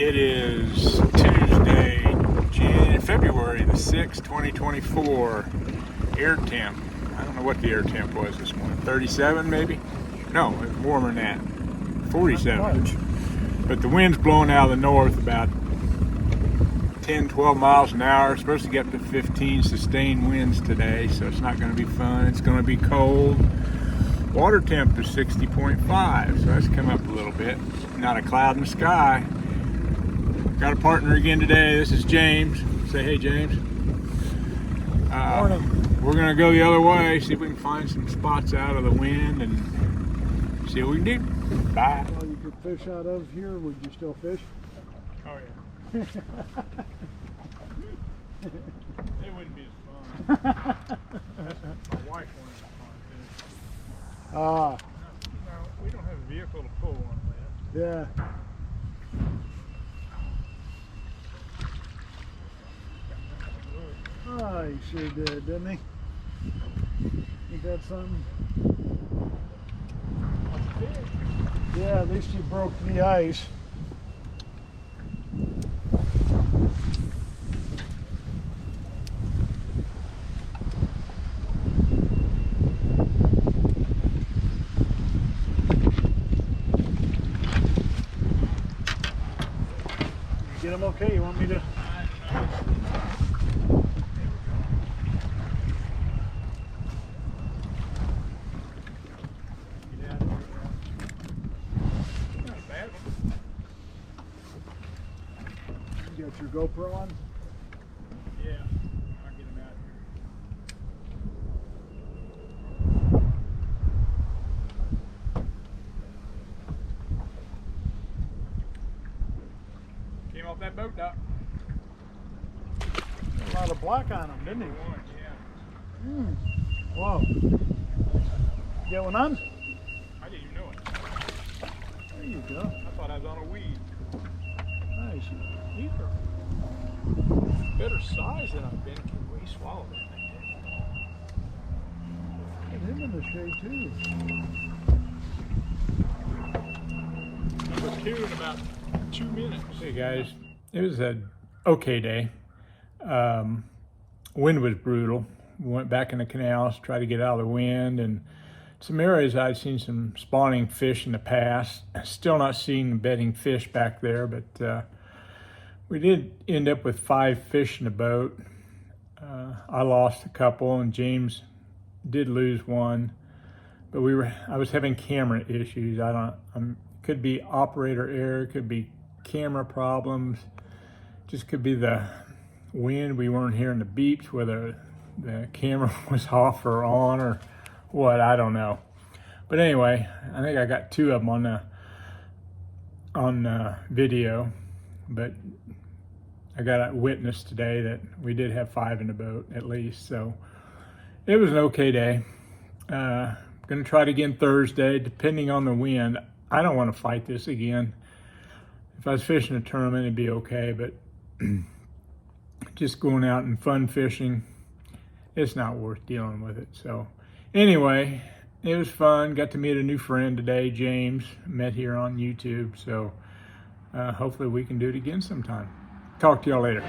It is Tuesday, February the 6th, 2024. Air temp. I don't know what the air temp was this morning. 37 maybe? No, it was warmer than that. 47. But the wind's blowing out of the north about 10, 12 miles an hour. It's supposed to get up to 15 sustained winds today, so it's not going to be fun. It's going to be cold. Water temp is 60.5, so that's come up a little bit. Not a cloud in the sky. Got a partner again today. This is James. Say hey, James. Morning. We're gonna go the other way, see if we can find some spots out of the wind and see what we can do. Bye. Well, you could fish out of here. Would you still fish? Oh yeah. It wouldn't be as fun. My wife wanted to fun. Ah. No, we don't have a vehicle to pull one with. Yeah. Oh, he sure did, didn't he? Ain't that something? Yeah, at least he broke the ice. You get him okay? You want me to? You got your GoPro on? Yeah, I'll get him out here. Came off that boat, Doc. A lot of black on him, didn't he? Yeah. Whoa. Get one on? I didn't even know it. There you go. I thought I was on a weed. Nice. These are better size than I've been. Can we swallow that thing? Get him in the shade too. Number 2 in about 2 minutes. Hey guys, it was an okay day. Wind was brutal. We went back in the canals, tried to get out of the wind, and some areas I'd seen some spawning fish in the past. Still not seeing bedding fish back there, but we did end up with 5 fish in the boat. I lost a couple, and James did lose one. But I was having camera issues. Could be operator error, could be camera problems, just could be the wind. We weren't hearing the beeps, whether the camera was off or on or what, I don't know. But anyway, I think I got 2 of them on video, but I got a witness today that we did have 5 in the boat at least. So it was an okay day. Gonna try it again Thursday, depending on the wind. I don't want to fight this again. If I was fishing a tournament, it'd be okay, but just going out and fun fishing, it's not worth dealing with it. So anyway, it was fun. Got to meet a new friend today, James. Met here on YouTube. So hopefully we can do it again sometime. Talk to y'all later.